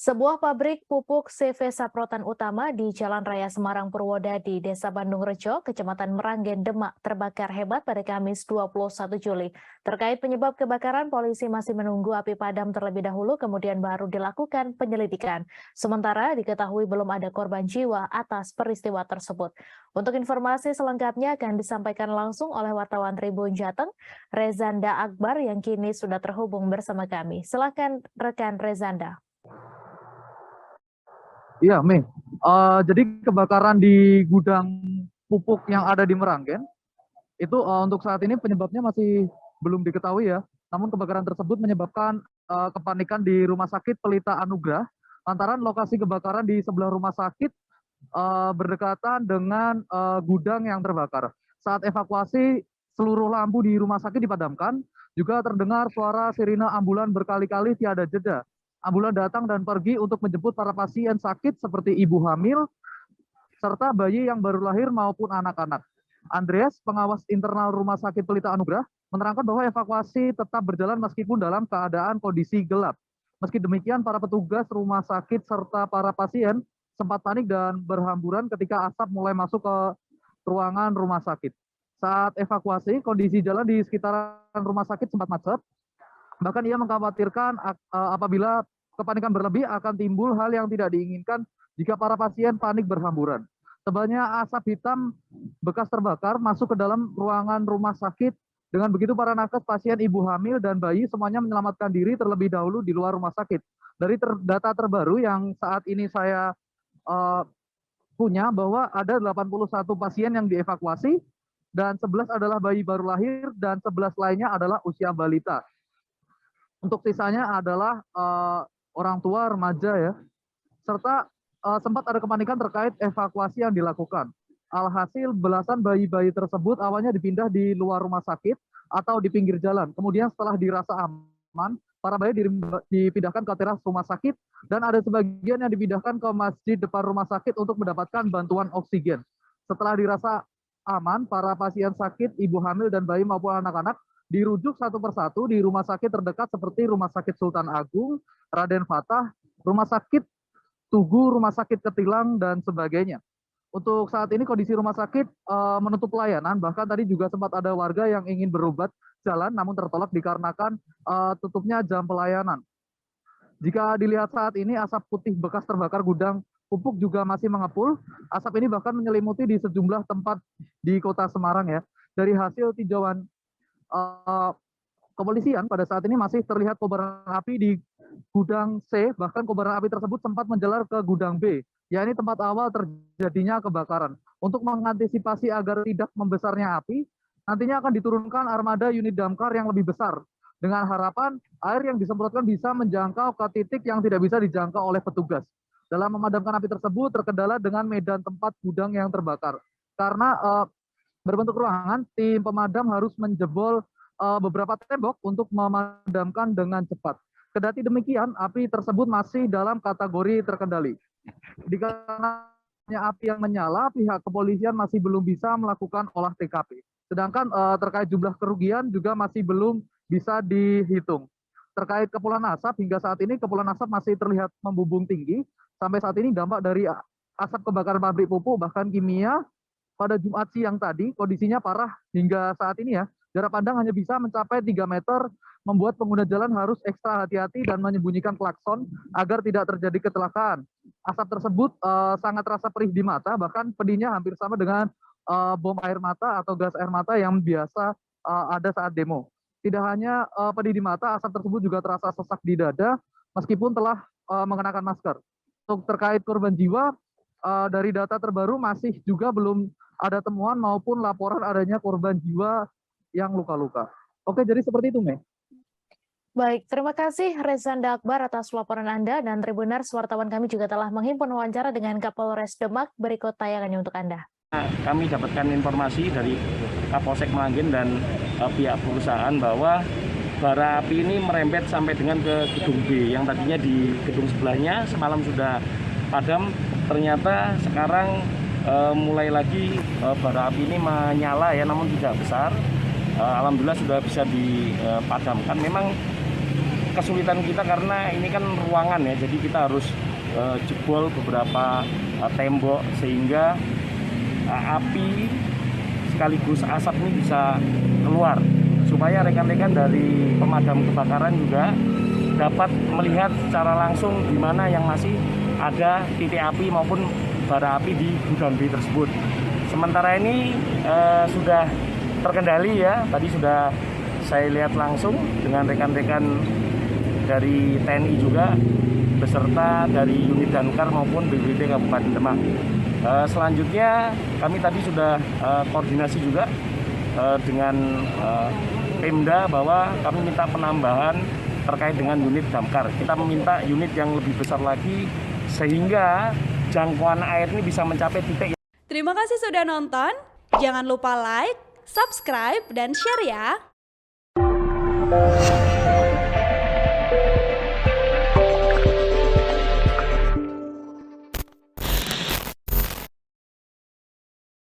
Sebuah pabrik pupuk CV Saprotan Utama di Jalan Raya Semarang Purwodadi, Desa Bandung Rejo, Kecamatan Meranggen, Demak, terbakar hebat pada Kamis 21 Juli. Terkait penyebab kebakaran, polisi masih menunggu api padam terlebih dahulu, kemudian baru dilakukan penyelidikan. Sementara diketahui belum ada korban jiwa atas peristiwa tersebut. Untuk informasi selengkapnya akan disampaikan langsung oleh wartawan Tribun Jateng, Rezanda Akbar yang kini sudah terhubung bersama kami. Silakan rekan Rezanda. Iya, Mei. Jadi kebakaran di gudang pupuk yang ada di Meranggen, itu untuk saat ini penyebabnya masih belum diketahui ya. Namun kebakaran tersebut menyebabkan kepanikan di Rumah Sakit Pelita Anugrah, lantaran lokasi kebakaran di sebelah rumah sakit berdekatan dengan gudang yang terbakar. Saat evakuasi, seluruh lampu di rumah sakit dipadamkan, juga terdengar suara sirine ambulan berkali-kali tiada jeda. Ambulan datang dan pergi untuk menjemput para pasien sakit seperti ibu hamil, serta bayi yang baru lahir maupun anak-anak. Andreas, pengawas internal Rumah Sakit Pelita Anugrah, menerangkan bahwa evakuasi tetap berjalan meskipun dalam keadaan kondisi gelap. Meski demikian, para petugas rumah sakit serta para pasien sempat panik dan berhamburan ketika asap mulai masuk ke ruangan rumah sakit. Saat evakuasi, kondisi jalan di sekitaran rumah sakit sempat macet. Bahkan ia mengkhawatirkan apabila kepanikan berlebih akan timbul hal yang tidak diinginkan jika para pasien panik berhamburan. Tebalnya asap hitam bekas terbakar masuk ke dalam ruangan rumah sakit. Dengan begitu para nakes, pasien, ibu hamil, dan bayi semuanya menyelamatkan diri terlebih dahulu di luar rumah sakit. Dari data terbaru yang saat ini saya punya, bahwa ada 81 pasien yang dievakuasi, dan 11 adalah bayi baru lahir, dan 11 lainnya adalah usia balita. Untuk sisanya adalah orang tua, remaja ya, serta sempat ada kepanikan terkait evakuasi yang dilakukan. Alhasil belasan bayi-bayi tersebut awalnya dipindah di luar rumah sakit atau di pinggir jalan. Kemudian setelah dirasa aman, para bayi dipindahkan ke teras rumah sakit, dan ada sebagian yang dipindahkan ke masjid depan rumah sakit untuk mendapatkan bantuan oksigen. Setelah dirasa aman, para pasien sakit, ibu hamil dan bayi maupun anak-anak dirujuk satu persatu di rumah sakit terdekat seperti Rumah Sakit Sultan Agung, Raden Fatah, Rumah Sakit Tugu, Rumah Sakit Ketilang, dan sebagainya. Untuk saat ini kondisi rumah sakit menutup pelayanan, bahkan tadi juga sempat ada warga yang ingin berobat jalan namun tertolak dikarenakan tutupnya jam pelayanan. Jika dilihat saat ini, asap putih bekas terbakar gudang pupuk juga masih mengepul. Asap ini bahkan menyelimuti di sejumlah tempat di kota Semarang ya. Dari hasil tinjauan kepolisian, pada saat ini masih terlihat kobaran api di gudang C, bahkan kobaran api tersebut sempat menjalar ke gudang B, yakni tempat awal terjadinya kebakaran. Untuk mengantisipasi agar tidak membesarnya api, nantinya akan diturunkan armada unit damkar yang lebih besar, dengan harapan air yang disemprotkan bisa menjangkau ke titik yang tidak bisa dijangkau oleh petugas. Dalam memadamkan api tersebut terkendala dengan medan tempat gudang yang terbakar. Karena berbentuk ruangan, tim pemadam harus menjebol beberapa tembok untuk memadamkan dengan cepat. Kendati demikian, api tersebut masih dalam kategori terkendali. Dikarenanya api yang menyala, pihak kepolisian masih belum bisa melakukan olah TKP. Sedangkan terkait jumlah kerugian juga masih belum bisa dihitung. Terkait kepulan asap, hingga saat ini kepulan asap masih terlihat membumbung tinggi. Sampai saat ini dampak dari asap kebakaran pabrik pupuk bahkan kimia pada Jumat siang tadi kondisinya parah hingga saat ini ya. Jarak pandang hanya bisa mencapai 3 meter, membuat pengguna jalan harus ekstra hati-hati dan menyembunyikan klakson agar tidak terjadi kecelakaan. Asap tersebut sangat terasa perih di mata, bahkan pedihnya hampir sama dengan bom air mata atau gas air mata yang biasa ada saat demo. Tidak hanya pedih di mata, asap tersebut juga terasa sesak di dada meskipun telah mengenakan masker. Untuk terkait korban jiwa, dari data terbaru masih juga belum ada temuan maupun laporan adanya korban jiwa yang luka-luka. Oke, jadi seperti itu, Mei. Baik, terima kasih Rezanda Akbar atas laporan Anda, dan Tribuners, wartawan kami juga telah menghimpun wawancara dengan Kapolres Demak. Berikut tayangannya untuk Anda. Kami dapatkan informasi dari Kapolsek Meranggen dan pihak perusahaan bahwa bara api ini merembet sampai dengan ke gedung B, yang tadinya di gedung sebelahnya semalam sudah padam. Ternyata sekarang mulai lagi bara api ini menyala ya, namun tidak besar. Alhamdulillah sudah bisa dipadamkan. Memang kesulitan kita karena ini kan ruangan ya, jadi kita harus jebol beberapa tembok sehingga api sekaligus asap ini bisa keluar, supaya rekan-rekan dari pemadam kebakaran juga dapat melihat secara langsung di mana yang masih ada titik api maupun bara api di gudang B tersebut. Sementara ini sudah terkendali ya, tadi sudah saya lihat langsung dengan rekan-rekan dari TNI juga beserta dari unit damkar maupun BPBD Kabupaten Demak. Selanjutnya kami tadi sudah koordinasi juga dengan Pemda bahwa kami minta penambahan terkait dengan unit damkar. Kita meminta unit yang lebih besar lagi sehingga jangkauan air ini bisa mencapai titik. Terima kasih sudah nonton. Jangan lupa like, subscribe, dan share ya.